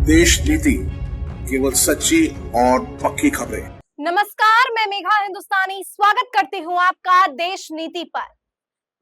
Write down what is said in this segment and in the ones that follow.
देश नीति, केवल सच्ची और पक्की खबरें। नमस्कार, मैं मेघा हिंदुस्तानी स्वागत करती हूं आपका देश नीति पर।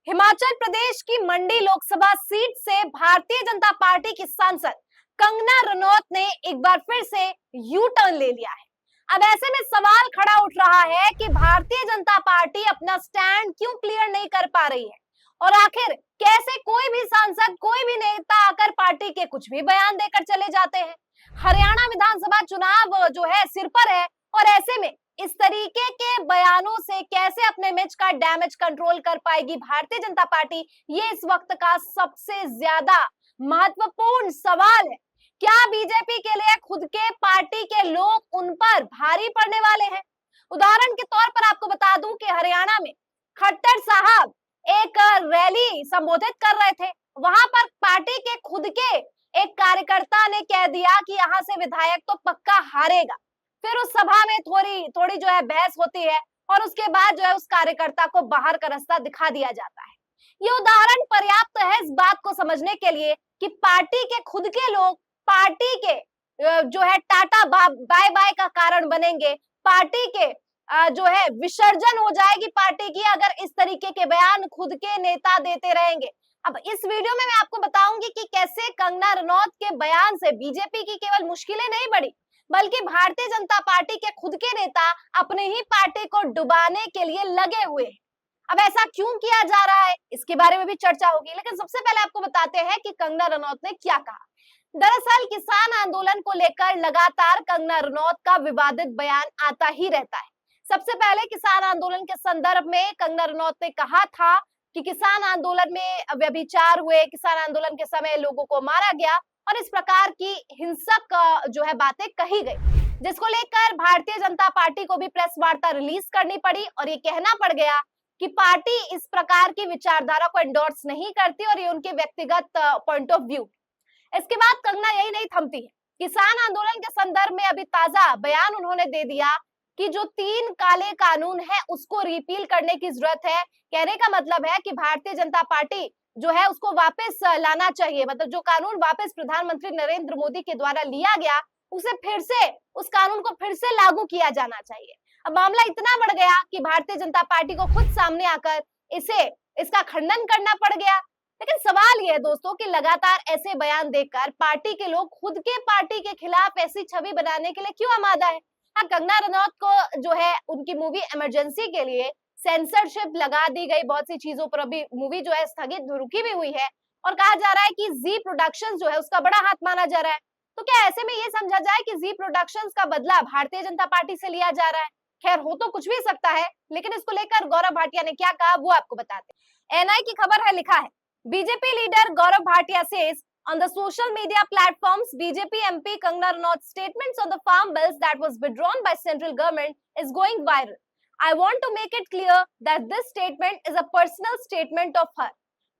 हिमाचल प्रदेश की मंडी लोकसभा सीट से भारतीय जनता पार्टी की सांसद कंगना रनौत ने एक बार फिर से यू टर्न ले लिया है। अब ऐसे में सवाल खड़ा उठ रहा है कि भारतीय जनता पार्टी अपना स्टैंड क्यों क्लियर नहीं कर पा रही है और आखिर कैसे कोई भी सांसद, कोई भी नेता आकर पार्टी के कुछ भी बयान देकर चले जाते हैं। हरियाणा विधानसभा चुनाव जो है सिर पर है और ऐसे में इस तरीके के बयानों से कैसे अपने इमेज का डैमेज कंट्रोल कर पाएगी भारतीय जनता पार्टी, ये इस वक्त का सबसे ज्यादा महत्वपूर्ण सवाल है। क्या बीजेपी के लिए खुद के पार्टी के लोग उन पर भारी पड़ने वाले हैं? उदाहरण के तौर पर आपको बता दूं कि हरियाणा में खट्टर साहब एक रैली संबोधित कर रहे थे। वहां पर पार्टी के खुद के एक कार्यकर्ता ने कह दिया कि यहाँ से विधायक तो पक्का हारेगा। फिर उस सभा में थोड़ी जो है बहस होती है और उसके बाद जो है उस कार्यकर्ता को बाहर का रास्ता दिखा दिया जाता है। ये उदाहरण पर्याप्त है इस बात को समझने के लिए कि पार्टी के खुद के लोग पार्टी के जो है टाटा बाय बाय का कारण बनेंगे। पार्टी के जो है विसर्जन हो जाएगी पार्टी की अगर इस तरीके के बयान खुद के नेता देते रहेंगे। अब इस वीडियो में मैं आपको बताऊंगी कि कैसे कंगना रनौत के बयान से बीजेपी की केवल मुश्किलें नहीं बढ़ी बल्कि भारतीय जनता पार्टी के खुद के नेता अपने ही पार्टी को डुबाने के लिए लगे हुए हैं। अब ऐसा क्यों किया जा रहा है इसके बारे में भी चर्चा होगी, लेकिन सबसे पहले आपको बताते हैं कि कंगना रनौत ने क्या कहा। दरअसल किसान आंदोलन को लेकर लगातार कंगना रनौत का विवादित बयान आता ही रहता है। सबसे पहले किसान आंदोलन के संदर्भ में कंगना रनौत ने कहा था कि किसान आंदोलन में व्यभिचार हुए, किसान आंदोलन के समय लोगों को मारा गया और इस प्रकार की हिंसक जो है बातें कही गई, जिसको लेकर भारतीय जनता पार्टी को भी प्रेस वार्ता रिलीज करनी पड़ी और ये कहना पड़ गया कि पार्टी इस प्रकार की विचारधारा को एंडोर्स नहीं करती और ये उनके व्यक्तिगत पॉइंट ऑफ व्यू। इसके बाद कंगना यही नहीं थमती है। किसान आंदोलन के संदर्भ में अभी ताजा बयान उन्होंने दे दिया कि जो 3 काले कानून है उसको रिपील करने की जरूरत है। कहने का मतलब है कि भारतीय जनता पार्टी जो है उसको वापस लाना चाहिए, मतलब जो कानून वापस प्रधानमंत्री नरेंद्र मोदी के द्वारा लिया गया उसे फिर से, उस कानून को फिर से लागू किया जाना चाहिए। अब मामला इतना बढ़ गया कि भारतीय जनता पार्टी को खुद सामने आकर इसका खंडन करना पड़ गया। लेकिन सवाल यह है दोस्तों कि लगातार ऐसे बयान देकर पार्टी के लोग खुद के पार्टी के खिलाफ ऐसी छवि बनाने के लिए क्यों आमादा है? हाँ, कंगना रनौत को जो है उनकी मूवी इमरजेंसी के लिए सेंसरशिप लगा दी गई, बहुत सी चीजों पर अभी मूवी जो है स्थगित रुकी भी हुई है और कहा जा रहा है कि जी प्रोडक्शंस जो है उसका बड़ा हाथ माना जा रहा है। तो क्या ऐसे में ये समझा जाए कि जी प्रोडक्शंस का बदला भारतीय जनता पार्टी से लिया जा रहा है? खैर, हो तो कुछ भी सकता है, लेकिन इसको लेकर गौरव भाटिया ने क्या कहा वो आपको बताते हैं। एनआई की खबर है, लिखा है BJP leader Gaurav Bhatia says on the social media platforms, BJP MP Kangana Ranaut's statements on the farm bills that was withdrawn by central government is going viral. I want to make it clear that this statement is a personal statement of her.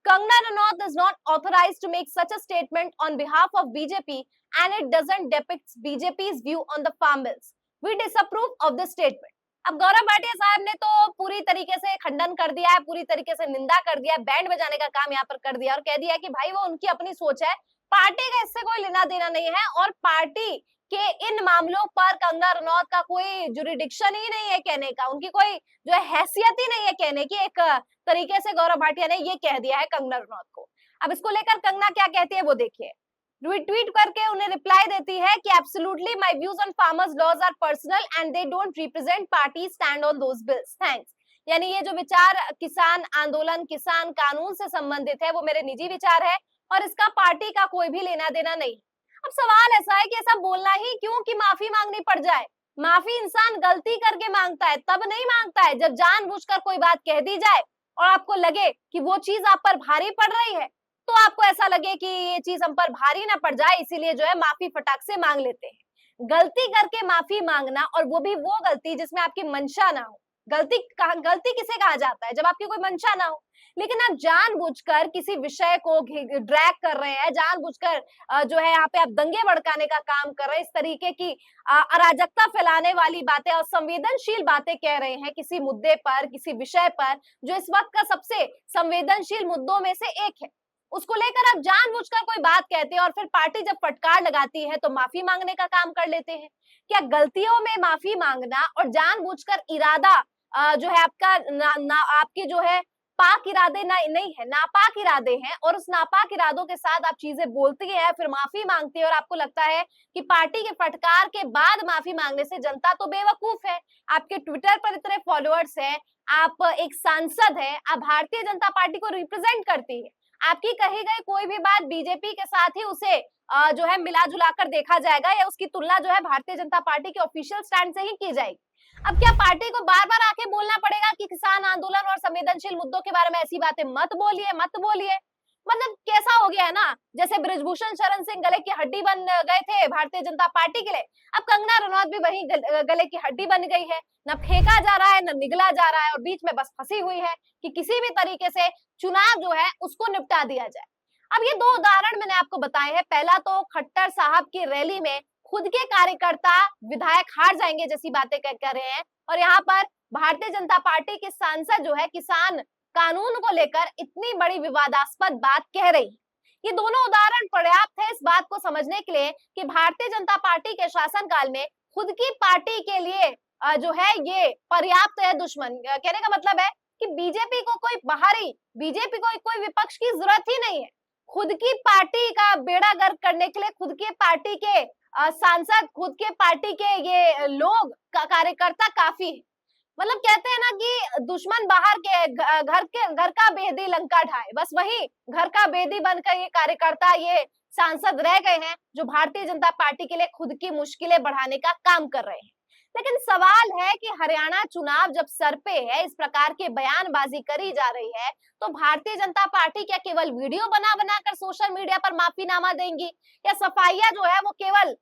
Kangana Ranaut is not authorized to make such a statement on behalf of BJP and it doesn't depict BJP's view on the farm bills. We disapprove of this statement. अब गौरव भाटिया साहब ने तो पूरी तरीके से खंडन कर दिया है, पूरी तरीके से निंदा कर दिया, बैंड बजाने का काम यहाँ पर कर दिया और कह दिया कि भाई वो उनकी अपनी सोच है, पार्टी का इससे कोई लेना देना नहीं है और पार्टी के इन मामलों पर कंगना रनौत का कोई जुरिडिक्शन ही नहीं है कहने का, उनकी कोई जो है हैसियत ही नहीं है कहने की। एक तरीके से गौरव भाटिया ने ये कह दिया है कंगना रनौत को। अब इसको लेकर कंगना क्या कहती है वो देखिए। ट्वीट करके उन्हें रिप्लाई देती है कि absolutely my views on farmers laws are personal and they don't represent party stand on those bills, thanks. यानी ये जो विचार किसान आंदोलन, किसान कानून से संबंधित है वो मेरे निजी विचार है और इसका पार्टी का कोई भी लेना देना नहीं। अब सवाल ऐसा है कि ऐसा बोलना ही क्यों कि माफी मांगनी पड़ जाए? माफी इंसान गलती करके मांगता है, तब नहीं मांगता है जब जानबूझकर कोई बात कह दी जाए और आपको लगे कि वो चीज आप पर भारी पड़ रही है, तो आपको ऐसा लगे कि ये चीज हम पर भारी ना पड़ जाए इसीलिए जो है माफी फटाक से मांग लेते हैं। गलती करके माफी मांगना और वो भी वो गलती जिसमें आपकी मंशा ना हो। गलती किसे कहा जाता है? जब आपकी कोई मंशा ना हो। लेकिन आप जानबूझकर किसी विषय को ड्रैग कर रहे हैं, जानबूझकर जो है यहाँ पे आप दंगे भड़काने का काम कर रहे हैं, इस तरीके की अराजकता फैलाने वाली बातें और संवेदनशील बातें कह रहे हैं किसी मुद्दे पर, किसी विषय पर जो इस वक्त का सबसे संवेदनशील मुद्दों में से एक है। उसको लेकर आप जानबूझकर कोई बात कहते हैं और फिर पार्टी जब फटकार लगाती है तो माफी मांगने का काम कर लेते हैं। क्या गलतियों में माफी मांगना और जानबूझकर इरादा जो है आपका आपके जो है पाक इरादे नहीं है, नापाक इरादे हैं और उस नापाक इरादों के साथ आप चीजें बोलती हैं, फिर माफी मांगती है और आपको लगता है कि पार्टी के फटकार के बाद माफी मांगने से जनता तो बेवकूफ है। आपके ट्विटर पर इतने फॉलोअर्स हैं, आप एक सांसद हैं, आप भारतीय जनता पार्टी को रिप्रेजेंट करती है, आपकी कही गई कोई भी बात बीजेपी के साथ ही उसे जो है मिला जुला कर देखा जाएगा या उसकी तुलना जो है भारतीय जनता पार्टी के ऑफिशियल स्टैंड से ही की जाएगी। अब क्या पार्टी को बार बार आके बोलना पड़ेगा कि किसान आंदोलन और संवेदनशील मुद्दों के बारे में ऐसी बातें मत बोलिए। मतलब कैसा हो गया है ना, जैसे बृजभूषण शरण सिंह गले की हड्डी बन गए थे भारतीय जनता पार्टी के लिए, अब कंगना रनौत भी वही गले की हड्डी बन गई है। न फेंका जा रहा है न निगला जा रहा है और बीच में बस फंसी हुई है कि किसी भी तरीके से चुनाव जो है उसको निपटा दिया जाए। अब ये दो उदाहरण मैंने आपको बताए हैं। पहला तो खट्टर साहब की रैली में खुद के कार्यकर्ता विधायक हार जाएंगे जैसी बातें कर रहे हैं और यहाँ पर भारतीय जनता पार्टी के सांसद जो है किसान कानून को लेकर इतनी बड़ी विवादास्पद बात कह रही है। ये दोनों उदाहरण पर्याप्त है इस बात को समझने के लिए कि भारतीय जनता पार्टी के शासनकाल में खुद की पार्टी के लिए जो है ये पर्याप्त है दुश्मन। कहने का मतलब है कि बीजेपी को कोई विपक्ष की जरूरत ही नहीं है। खुद की पार्टी का बेड़ा गर्क करने के लिए खुद के पार्टी के सांसद, खुद के पार्टी के ये लोग कार्यकर्ता काफी है। मतलब कहते हैं ना कि दुश्मन बाहर के घर का बेदी लंका ढाए, बस वही घर का बेदी बनकर ये कार्यकर्ता ये सांसद रह गए हैं जो भारतीय जनता पार्टी के लिए खुद की मुश्किलें बढ़ाने का काम कर रहे हैं। लेकिन सवाल है कि हरियाणा चुनाव जब सर पे है, इस प्रकार की बयानबाजी करी जा रही है, तो भारतीय जनता पार्टी क्या केवल वीडियो बना कर सोशल मीडिया पर माफीनामा देंगी या सफाइयां जो है वो केवल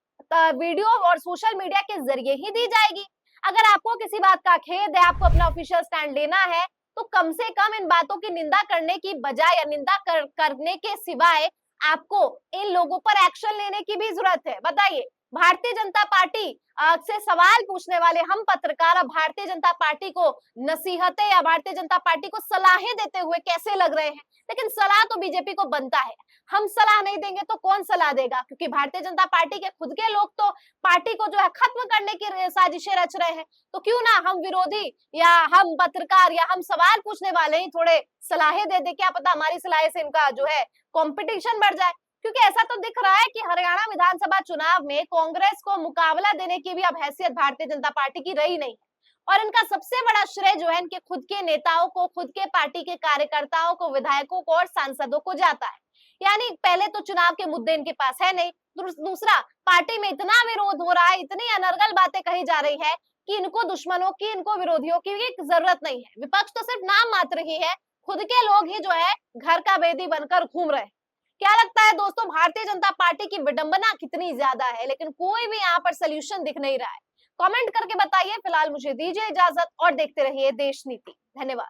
वीडियो और सोशल मीडिया के जरिए ही दी जाएगी? अगर आपको किसी बात का खेद है, आपको अपना ऑफिशियल स्टैंड लेना है, तो कम से कम इन बातों की निंदा करने की बजाय या निंदा करने के सिवाय आपको इन लोगों पर एक्शन लेने की भी जरूरत है। बताइए, भारतीय जनता पार्टी से सवाल पूछने वाले हम पत्रकार अब भारतीय जनता पार्टी को नसीहतें या भारतीय जनता पार्टी को सलाहें देते हुए कैसे लग रहे हैं? लेकिन सलाह तो बीजेपी को बनता है। हम सलाह नहीं देंगे तो कौन सलाह देगा? क्योंकि भारतीय जनता पार्टी के खुद के लोग तो पार्टी को जो है खत्म करने की साजिशें रच रहे हैं। तो क्यों ना हम विरोधी या हम पत्रकार या हम सवाल पूछने वाले ही थोड़े सलाहें दे दे, क्या पता हमारी सलाह से इनका जो है कंपटीशन बढ़ जाए। क्योंकि ऐसा तो दिख रहा है कि हरियाणा विधानसभा चुनाव में कांग्रेस को मुकाबला देने की भी अब हैसियत भारतीय जनता पार्टी की रही नहीं और इनका सबसे बड़ा श्रेय जो है इनके खुद के नेताओं को, खुद के पार्टी के कार्यकर्ताओं को, विधायकों को और सांसदों को जाता है। यानी पहले तो चुनाव के मुद्दे इनके पास है नहीं, दूसरा पार्टी में इतना विरोध हो रहा है, इतनी अनर्गल बातें कही जा रही है कि इनको दुश्मनों की, इनको विरोधियों की जरूरत नहीं है। विपक्ष तो सिर्फ नाम मात्र ही है, खुद के लोग ही जो है घर का बेदी बनकर घूम रहे हैं। क्या लगता है दोस्तों, भारतीय जनता पार्टी की विडंबना कितनी ज्यादा है, लेकिन कोई भी यहाँ पर सोल्यूशन दिख नहीं रहा है? कमेंट करके बताइए। फिलहाल मुझे दीजिए इजाजत और देखते रहिए देश नीति। धन्यवाद।